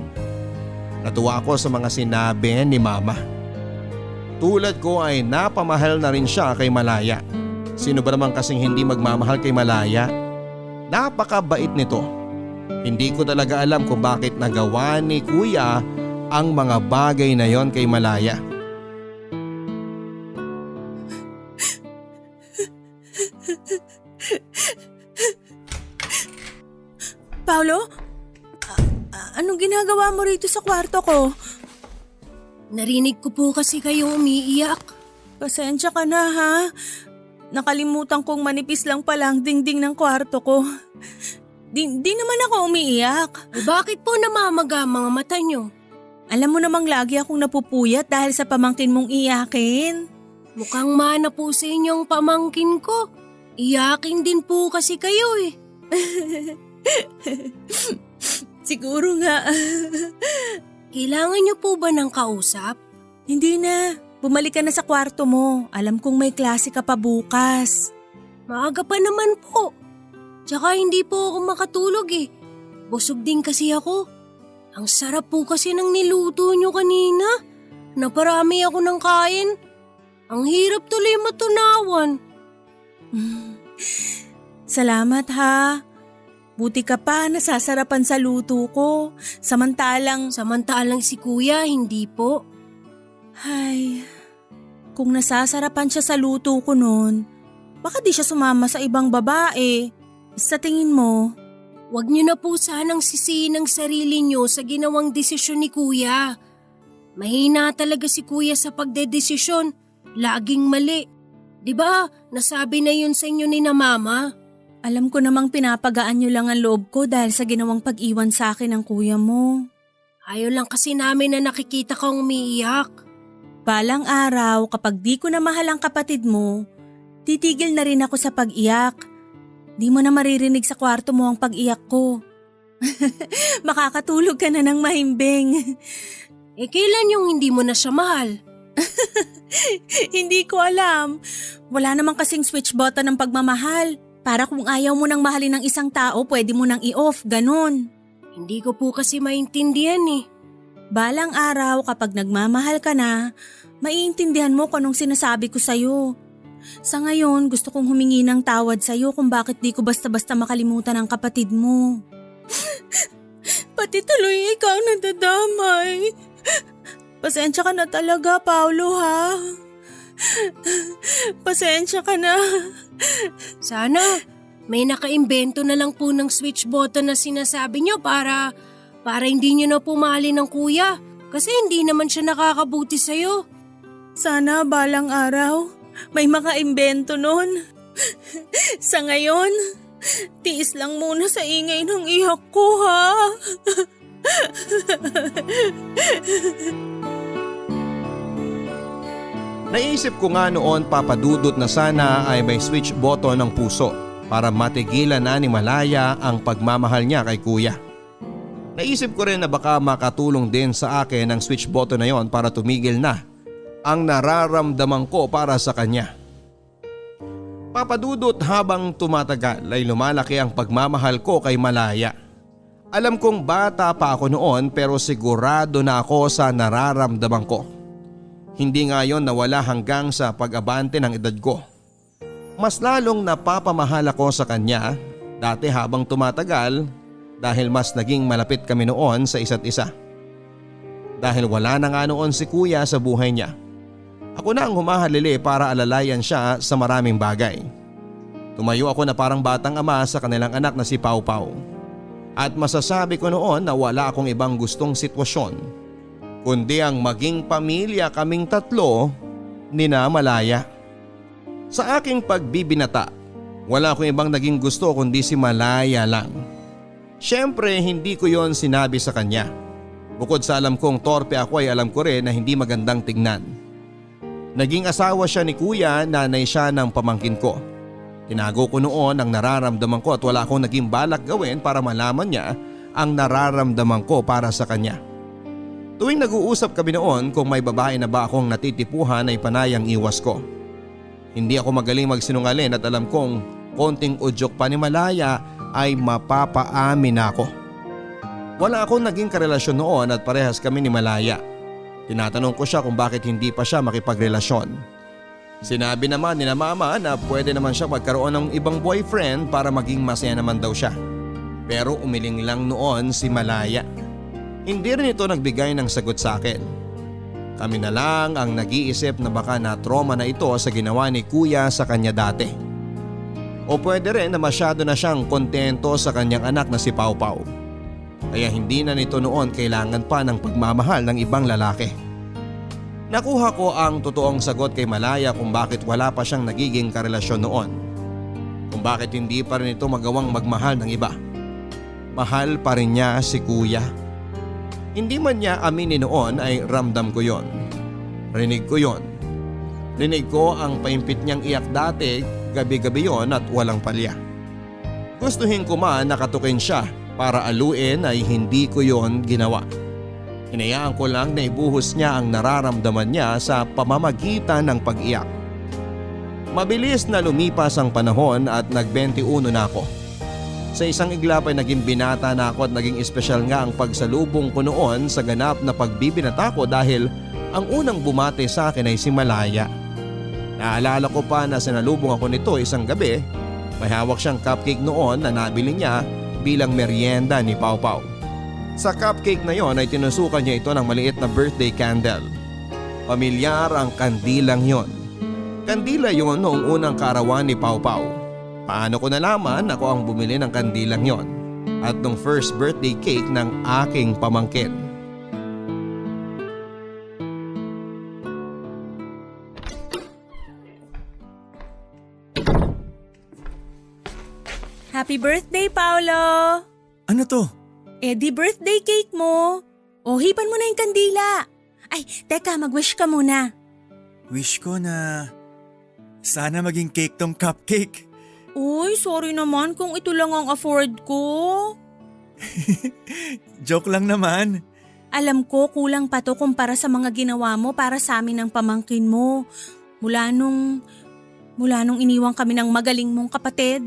Natuwa ako sa mga sinabi ni mama. tulad ko ay napamahal na rin siya kay Malaya. Sino ba naman kasing hindi magmamahal kay Malaya? Napakabait nito. Hindi ko talaga alam kung bakit nagawa ni Kuya ang mga bagay na yon kay Malaya. Paolo? Anong ginagawa mo rito sa kwarto ko? Narinig ko po kasi kayong umiiyak. Pasensya ka na ha. Nakalimutan kong manipis lang pala ang dingding ng kwarto ko. Di naman ako umiiyak. Bakit po namamaga ang mga mata nyo? Alam mo namang lagi akong napupuyat dahil sa pamangkin mong iyakin. Mukhang mana po sa inyong pamangkin ko. Iyakin din po kasi kayo eh. Siguro nga. Kailangan nyo po ba ng kausap? Hindi na. Bumalik ka na sa kwarto mo. Alam kong may klase ka pa bukas. Maaga pa naman po. Tsaka hindi po ako makatulog eh. Busog din kasi ako. Ang sarap po kasi ng niluto nyo kanina. Naparami ako ng kain. Ang hirap tuloy matunawan. Salamat ha. Buti ka pa nasasarapan sa luto ko. Samantalang Si kuya, hindi po. Ay, kung nasasarapan siya sa luto ko noon, baka di siya sumama sa ibang babae. Sa tingin mo? Huwag niyo na po sanang sisihin ang sarili niyo sa ginawang desisyon ni kuya. Mahina talaga si kuya sa pagdedesisyon. Laging mali. Diba, nasabi na yun sa inyo ni na mama? Alam ko namang pinapagaan niyo lang ang loob ko dahil sa ginawang pag-iwan sa akin ng kuya mo. Ayaw lang kasi namin na nakikita kang umiiyak. Balang araw kapag di ko na mahal ang kapatid mo, titigil na rin ako sa pag-iyak. Di mo na maririnig sa kwarto mo ang pag-iyak ko. Makakatulog ka na ng mahimbing. Eh kailan yung hindi mo na siya mahal? Hindi ko alam. Wala namang kasing switch button ng pagmamahal. Para kung ayaw mo nang mahalin ng isang tao, pwede mo nang i-off, ganun. Hindi ko po kasi maintindihan eh. Balang araw kapag nagmamahal ka na, maiintindihan mo kung anong sinasabi ko sa'yo. Sa ngayon, gusto kong humingi ng tawad sa'yo kung bakit di ko basta-basta makalimutan ang kapatid mo. Pati tuloy ikaw nadadamay. Pasensya ka na talaga, Paolo ha. Pasensya ka na. Sana may nakaimbento na lang po ng switch button na sinasabi nyo para hindi nyo na pumahalin ng kuya. Kasi hindi naman siya nakakabuti sa'yo. Sana balang araw may makaimbento nun. Sa ngayon, tiis lang muna sa ingay ng iyak ko ha. Naisip ko nga noon, Papa Dudut, na sana ay may switch button ng puso para matigilan na ni Malaya ang pagmamahal niya kay Kuya. Naisip ko rin na baka makatulong din sa akin ang switch button na yon para tumigil na ang nararamdaman ko para sa kanya. Papa Dudut, habang tumatagal ay lumalaki ang pagmamahal ko kay Malaya. Alam kong bata pa ako noon pero sigurado na ako sa nararamdaman ko. Hindi nga yon nawala hanggang sa pag-abante ng edad ko. Mas lalong napapamahal ako sa kanya dati habang tumatagal dahil mas naging malapit kami noon sa isa't isa. Dahil wala na nga noon si Kuya sa buhay niya. Ako na ang humahalili para alalayan siya sa maraming bagay. Tumayo ako na parang batang ama sa kanilang anak na si Pau Pau. At masasabi ko noon na wala akong ibang gustong sitwasyon kundi ang maging pamilya kaming tatlo ni na Malaya. Sa aking pagbibinata, wala akong ibang naging gusto kundi si Malaya lang. Siyempre hindi ko yon sinabi sa kanya. Bukod sa alam kong torpe ako ay alam ko rin na hindi magandang tignan. Naging asawa siya ni Kuya, nanay siya ng pamangkin ko. Tinago ko noon ang nararamdaman ko at wala akong naging balak gawin para malaman niya ang nararamdaman ko para sa kanya. Tuwing nag-uusap kami noon kung may babae na ba akong natitipuhan ay panayang iwas ko. Hindi ako magaling magsinungaling at alam kong konting udyok pa ni Malaya ay mapapaamin ako. Wala akong naging karelasyon noon at parehas kami ni Malaya. Tinatanong ko siya kung bakit hindi pa siya makipagrelasyon. Sinabi naman ni na mama na pwede naman siya magkaroon ng ibang boyfriend para maging masaya naman daw siya. Pero umiling lang noon si Malaya. Hindi rin ito nagbigay ng sagot sa akin. Kami na lang ang nag-iisip na baka na-trauma na ito sa ginawa ni kuya sa kanya dati. O pwede rin na masyado na siyang kontento sa kanyang anak na si Pau Pau. Kaya hindi na nito noon kailangan pa ng pagmamahal ng ibang lalaki. Nakuha ko ang totoong sagot kay Malaya kung bakit wala pa siyang nagiging karelasyon noon. Kung bakit hindi pa rin ito magawang magmahal ng iba. Mahal pa rin niya si kuya. Hindi man niya aminin noon ay ramdam ko yon. Rinig ko yon. Rinig ko ang paimpit niyang iyak dati, gabi-gabi yon at walang palya. Gustuhin ko man nakatukin siya para aluin ay hindi ko yon ginawa. Hinayaan ko lang na ibuhos niya ang nararamdaman niya sa pamamagitan ng pag-iyak. Mabilis na lumipas ang panahon at nag-21 na ako. Sa isang iglap ay naging binata na ako at naging espesyal nga ang pagsalubong ko noon sa ganap na pagbibinata ko dahil ang unang bumate sa akin ay si Malaya. Naalala ko pa na sinalubong ako nito isang gabi. May hawak siyang cupcake noon na nabili niya bilang merienda ni Pau Pau. Sa cupcake na yon ay tinusukan niya ito ng maliit na birthday candle. Pamilyar ang kandilang yon. Kandila yon noong unang kaarawan ni Pau Pau. Paano ko nalaman ako ang bumili ng kandilang yon at nung first birthday cake ng aking pamangkin. Happy birthday, Paolo! Ano to? Di birthday cake mo. O, hipan mo na yung kandila. Ay, teka, mag-wish ka muna. Wish ko na sana maging cake tong cupcake. Uy, sorry naman kung ito lang ang afford ko. Joke lang naman. Alam ko kulang pa to kumpara sa mga ginawa mo para sa amin ng pamangkin mo. Mula nung iniwang kami ng magaling mong kapatid.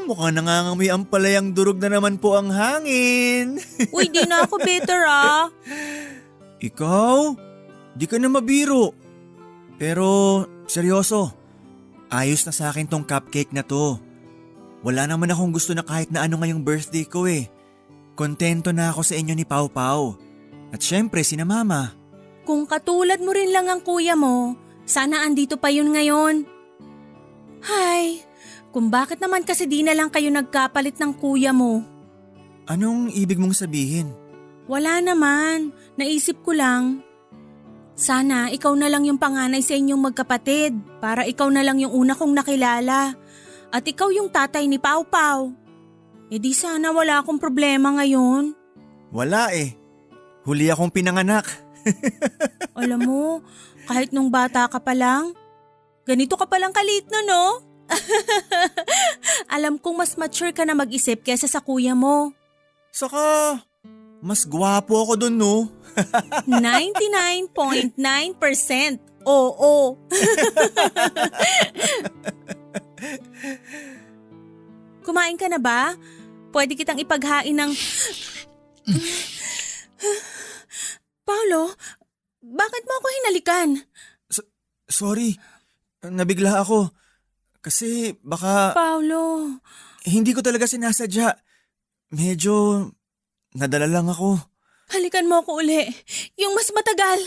Mukhang nangangamoy ang palayang durog na naman po ang hangin. Uy, di na ako bitter ah. Ikaw? Di ka na mabiro. Pero seryoso, ayos na sa akin tong cupcake na to. Wala naman akong gusto na kahit na ano ngayong birthday ko eh. Kontento na ako sa inyo ni Pau Pau. At syempre sina mama. Kung katulad mo rin lang ang kuya mo, sana andito pa yun ngayon. Hay, kung bakit naman kasi di na lang kayo nagkapalit ng kuya mo? Anong ibig mong sabihin? Wala naman, naisip ko lang. Sana ikaw na lang yung panganay sa inyong magkapatid para ikaw na lang yung una kong nakilala. At ikaw yung tatay ni Pau Pau. Di sana wala akong problema ngayon. Wala eh. Huli akong pinanganak. Alam mo, kahit nung bata ka pa lang, ganito ka palang kalit na no? Alam kong mas mature ka na mag-isip kesa sa kuya mo. Saka, mas gwapo ako dun no? 99.9% oo. Kumain ka na ba? Pwede kitang ipaghain ng… Paolo, bakit mo ako hinalikan? Sorry, nabigla ako. Kasi baka… Paolo… Hindi ko talaga sinasadya. Medyo nadala lang ako. Halikan mo ako uli. Yung mas matagal.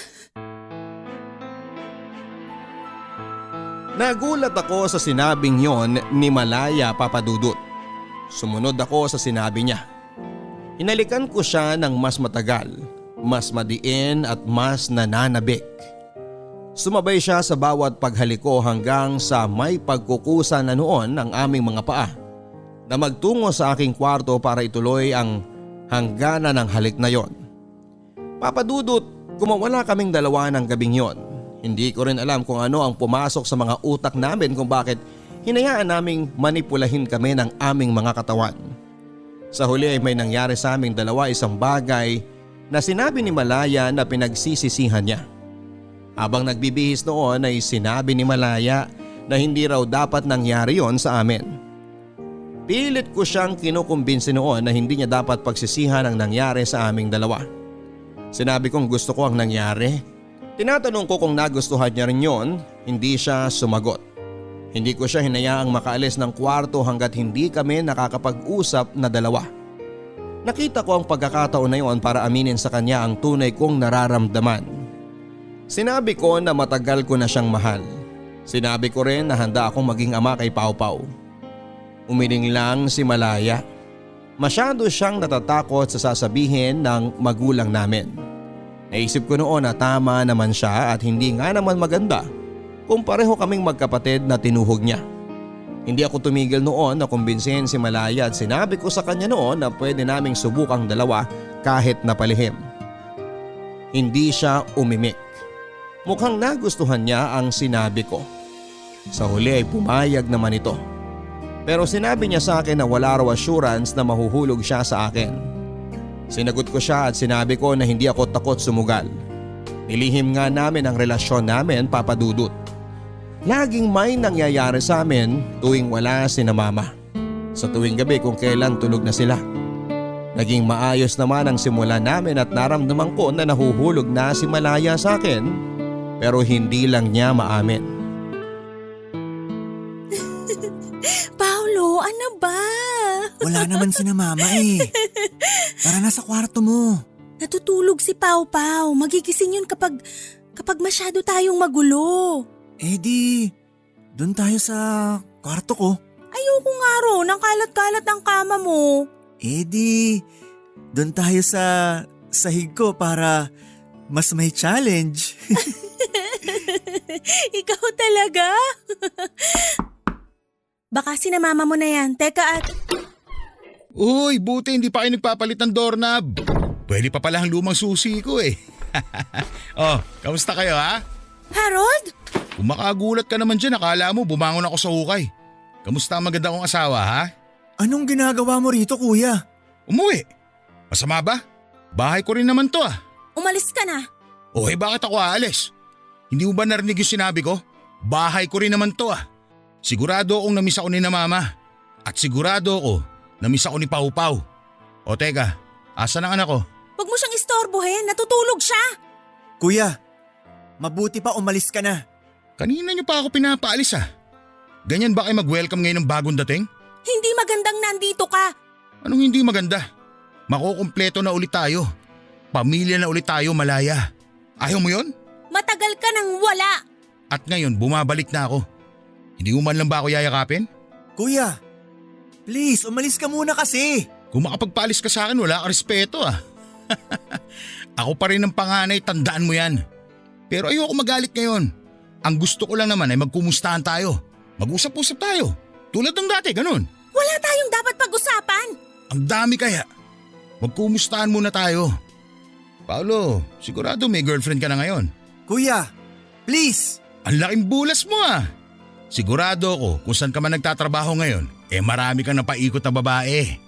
Nagulat ako sa sinabing yon ni Malaya Papadudut. Sumunod ako sa sinabi niya. Hinalikan ko siya ng mas matagal, mas madiin at mas nananabik. Sumabay siya sa bawat paghaliko hanggang sa may pagkukusa na noon ng aming mga paa na magtungo sa aking kwarto para ituloy ang hangganan ng halik na yon. Papadudut, kumawala kaming dalawa ng gabing yon. Hindi ko rin alam kung ano ang pumasok sa mga utak namin kung bakit hinayaan naming manipulahin kami ng aming mga katawan. Sa huli ay may nangyari sa aming dalawa isang bagay na sinabi ni Malaya na pinagsisisihan niya. Habang nagbibihis noon ay sinabi ni Malaya na hindi raw dapat nangyari yon sa amin. Pilit ko siyang kinukumbinsi noon na hindi niya dapat pagsisihan ang nangyari sa aming dalawa. Sinabi kong gusto ko ang nangyari. Tinatanong ko kung nagustuhan niya rin yon, hindi siya sumagot. Hindi ko siya hinayaang makaalis ng kwarto hanggat hindi kami nakakapag-usap na dalawa. Nakita ko ang pagkakataon na yon para aminin sa kanya ang tunay kong nararamdaman. Sinabi ko na matagal ko na siyang mahal. Sinabi ko rin na handa akong maging ama kay Pau Pau. Umiling lang si Malaya. Masyado siyang natatakot sa sasabihin ng magulang namin. Naisip ko noon na tama naman siya at hindi nga naman maganda kung pareho kaming magkapatid na tinuhog niya. Hindi ako tumigil noon na kumbinsihin si Malaya at sinabi ko sa kanya noon na pwede naming subukang dalawa kahit na palihim. Hindi siya umimik. Mukhang nagustuhan niya ang sinabi ko. Sa huli ay pumayag naman ito. Pero sinabi niya sa akin na wala raw assurance na mahuhulog siya sa akin. Sinagot ko siya at sinabi ko na hindi ako takot sumugal. Nilihim nga namin ang relasyon namin, Papa Dudut. Laging may nangyayari sa amin tuwing wala sina Mama. Sa tuwing gabi kung kailan tulog na sila. Naging maayos naman ang simula namin at naramdaman ko na nahuhulog na si Malaya sa akin, pero hindi lang niya maamin. Paolo, ano ba? Wala naman sina Mama eh. Tara na sa kwarto mo. Natutulog si Pau Pau. Magigising yun kapag masyado tayong magulo. Eh di, doon tayo sa kwarto ko. Ayoko nga ron, ang kalat-kalat ng kama mo. Eh di, doon tayo sa sahig ko para mas may challenge. Ikaw talaga? Baka sinamama mo na yan. Teka at… Uy, buti hindi pa kayo nagpapalit ng doorknob. Pwede pa pala ang lumang susi ko eh. Oh, kamusta kayo ha? Harold? Kung makagulat ka naman dyan, akala mo bumangon ako sa hukay. Kamusta ang maganda kong asawa ha? Anong ginagawa mo rito, kuya? Umuwi. Masama ba? Bahay ko rin naman to ah. Umalis ka na. O bakit ako aalis? Hindi mo ba narinig yung sinabi ko? Bahay ko rin naman to ah. Sigurado akong namiss ako ni na Mama. At sigurado ako namiss ako ni Pau Pau. O teka, asan ang anak ko? Huwag mo siyang istorbohin, natutulog siya. Kuya, mabuti pa umalis ka na. Kanina niyo pa ako pinapaalis ah. Ganyan ba kayo mag-welcome ngayon ng bagong dating? Hindi magandang nandito ka. Anong hindi maganda? Makukumpleto na ulit tayo. Pamilya na ulit tayo, Malaya. Ayaw mo yon? Matagal ka nang wala. At ngayon bumabalik na ako. Hindi mo man lang ba ako yayakapin? Kuya, please umalis ka muna kasi. Kung makapagpaalis ka sa akin, wala ka respeto ah. Ako pa rin ang panganay, tandaan mo yan. Pero ayoko magalit ngayon. Ang gusto ko lang naman ay magkumustahan tayo. Mag-usap-usap tayo. Tulad ng dati, ganun. Wala tayong dapat pag-usapan. Ang dami kaya. Magkumustahan muna tayo. Paolo, sigurado may girlfriend ka na ngayon. Kuya, please. Ang laking bulas mo ah. Sigurado ako kung saan ka man nagtatrabaho ngayon, marami kang napaikot na babae.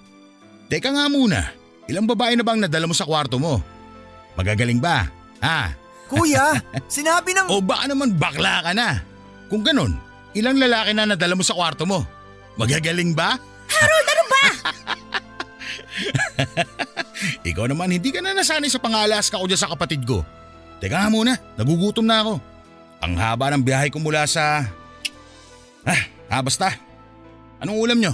Teka nga muna, ilang babae na bang nadala mo sa kwarto mo? Magagaling ba? Ha? Kuya, sinabi ng… O baka naman bakla ka na? Kung ganun, ilang lalaki na nadala mo sa kwarto mo? Magagaling ba? Harold, ano ba? Ikaw naman, hindi ka na nasanay sa pang-alaska ko dyan sa kapatid ko. Teka nga muna, nagugutom na ako. Ang haba ng biyahe ko mula sa… basta. Anong ulam nyo?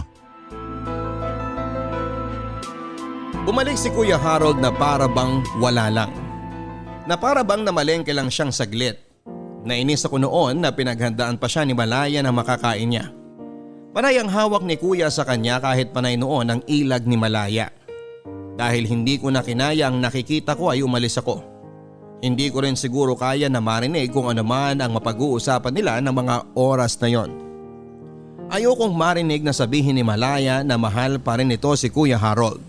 Bumalik si Kuya Harold na para bang wala lang. Na para bang namalengke lang siyang saglit. Nainis ako noon na pinaghandaan pa siya ni Malaya na makakain niya. Panay ang hawak ni Kuya sa kanya kahit panay noon ang ilag ni Malaya. Dahil hindi ko na kinaya ang nakikita ko ay umalis ako. Hindi ko rin siguro kaya na marinig kung ano man ang mapag-uusapan nila ng mga oras na yon. Ayokong marinig na sabihin ni Malaya na mahal pa rin ito si Kuya Harold.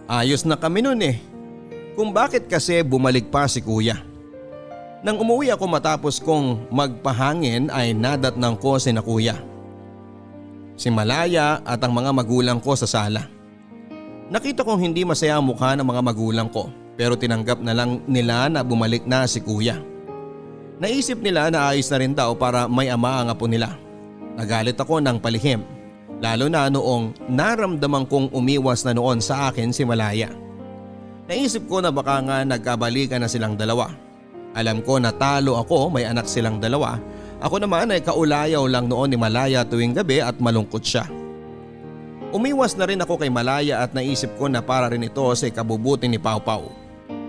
Ayos na kami nun Kung bakit kasi bumalik pa si Kuya. Nang umuwi ako matapos kong magpahangin ay nadatnang ko si na Kuya, si Malaya at ang mga magulang ko sa sala. Nakita kong hindi masaya ang mukha ng mga magulang ko pero tinanggap na lang nila na bumalik na si Kuya. Naisip nila na ayos na rin daw para may ama ang apo nila. Nagalit ako ng palihim. Lalo na noong naramdaman kong umiwas na noon sa akin si Malaya. Naisip ko na baka nga nagkabalikan na silang dalawa. Alam ko na talo ako, may anak silang dalawa. Ako naman ay kaulayaw lang noon ni Malaya tuwing gabi at malungkot siya. Umiwas na rin ako kay Malaya at naisip ko na para rin ito sa ikabubuti ni Pau Pau.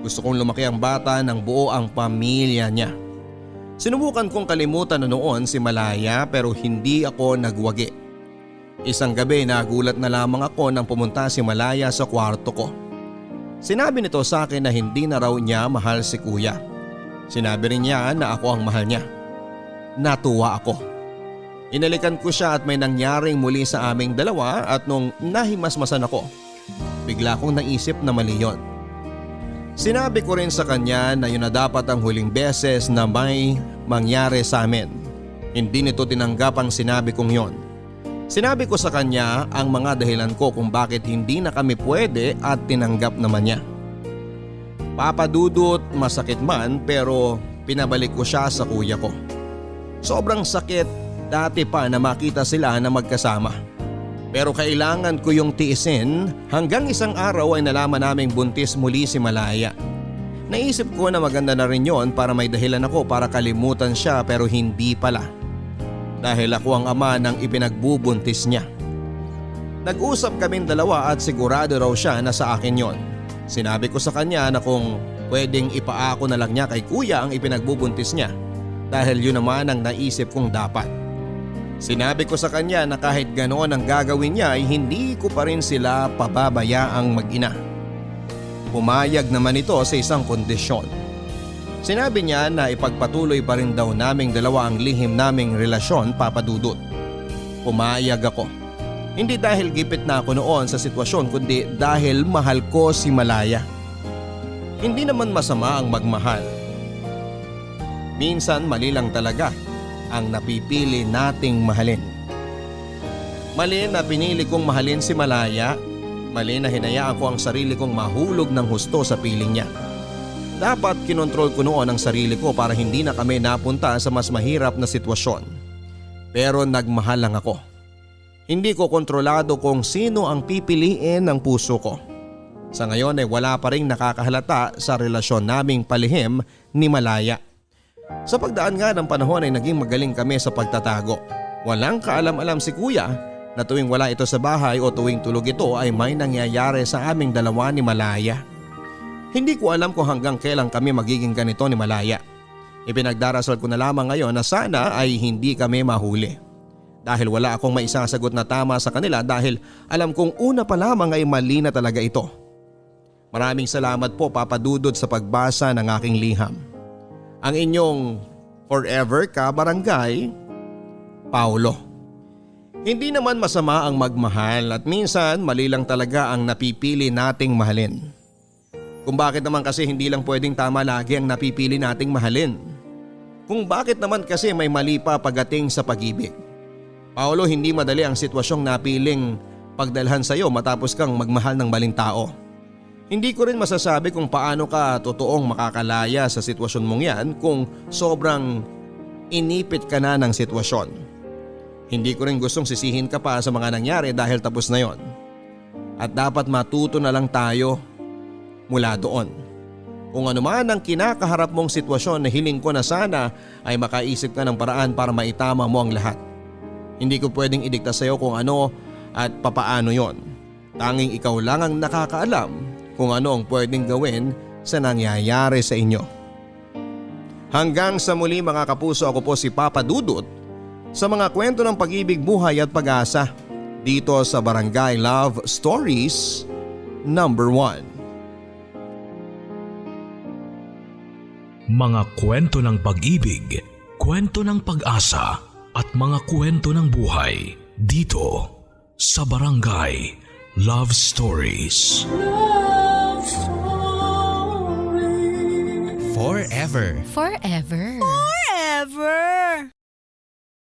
Gusto kong lumaki ang bata ng buo ang pamilya niya. Sinubukan kong kalimutan na noon si Malaya pero hindi ako nagwagi. Isang gabi nagulat na lamang ako nang pumunta si Malaya sa kwarto ko. Sinabi nito sa akin na hindi na raw niya mahal si kuya. Sinabi rin niya na ako ang mahal niya. Natuwa ako. Inalikan ko siya at may nangyaring muli sa aming dalawa at nung nahimasmasan ako, bigla kong naisip na mali yon. Sinabi ko rin sa kanya na yun na dapat ang huling beses na may mangyari sa amin. Hindi nito tinanggap ang sinabi kong yon. Sinabi ko sa kanya ang mga dahilan ko kung bakit hindi na kami pwede at tinanggap naman niya. Papadudot, masakit man pero pinabalik ko siya sa kuya ko. Sobrang sakit dati pa na makita sila na magkasama. Pero kailangan ko yung tiisin hanggang isang araw ay nalaman naming buntis muli si Malaya. Naisip ko na maganda na rin yon para may dahilan ako para kalimutan siya pero hindi pala. Dahil ako ang ama ng ipinagbubuntis niya. Nag-usap kaming dalawa at sigurado raw siya na sa akin yon. Sinabi ko sa kanya na kung pwedeng ipaako na lang niya kay kuya ang ipinagbubuntis niya dahil yun naman ang naisip kong dapat. Sinabi ko sa kanya na kahit ganoon ang gagawin niya ay hindi ko pa rin sila pababayaang mag-ina. Pumayag naman ito sa isang kondisyon. Sinabi niya na ipagpatuloy pa rin daw naming dalawa ang lihim naming relasyon, Papa Dudut. Pumayag ako. Hindi dahil gipit na ako noon sa sitwasyon kundi dahil mahal ko si Malaya. Hindi naman masama ang magmahal. Minsan mali lang talaga ang napipili nating mahalin. Mali na pinili kong mahalin si Malaya, mali na hinayaan ko ang sarili kong mahulog ng husto sa piling niya. Dapat kinontrol ko noon ang sarili ko para hindi na kami napunta sa mas mahirap na sitwasyon. Pero nagmahal lang ako. Hindi ko kontrolado kung sino ang pipiliin ng puso ko. Sa ngayon ay wala pa rin nakakahalata sa relasyon naming palihim ni Malaya. Sa pagdaan nga ng panahon ay naging magaling kami sa pagtatago. Walang kaalam-alam si kuya na tuwing wala ito sa bahay o tuwing tulog ito ay may nangyayari sa aming dalawa ni Malaya. Hindi ko alam kung hanggang kailan kami magiging ganito ni Malaya. Ipinagdarasal ko na lamang ngayon na sana ay hindi kami mahuli. Dahil wala akong maisasagot na tama sa kanila dahil alam kong una pa lamang ay mali na talaga ito. Maraming salamat po Papa Dudut sa pagbasa ng aking liham. Ang inyong forever ka-barangay, Paulo. Hindi naman masama ang magmahal at minsan mali lang talaga ang napipili nating mahalin. Kung bakit naman kasi hindi lang pwedeng tama lagi ang napipili nating mahalin. Kung bakit naman kasi may mali pa pagdating sa pag-ibig. Paulo, hindi madali ang sitwasyong napiling pagdalhan sa iyo matapos kang magmahal ng maling tao. Hindi ko rin masasabi kung paano ka totoong makakalaya sa sitwasyon mong yan kung sobrang inipit ka na ng sitwasyon. Hindi ko rin gustong sisihin ka pa sa mga nangyari dahil tapos na yon. At dapat matuto na lang tayo mula doon. Kung ano man ang kinakaharap mong sitwasyon na hiling ko na sana ay makaisip ka ng paraan para maitama mo ang lahat. Hindi ko pwedeng idikta sa iyo kung ano at papaano yon. Tanging ikaw lang ang nakakaalam kung ano ang pwedeng gawin sa nangyayari sa inyo. Hanggang sa muli mga kapuso, ako po si Papa Dudut sa mga kwento ng pag-ibig, buhay at pag-asa dito sa Barangay Love Stories number 1. Mga kwento ng pag-ibig, kwento ng pag-asa at mga kwento ng buhay dito sa Barangay Love Stories. Love Story. Forever. Forever. Forever!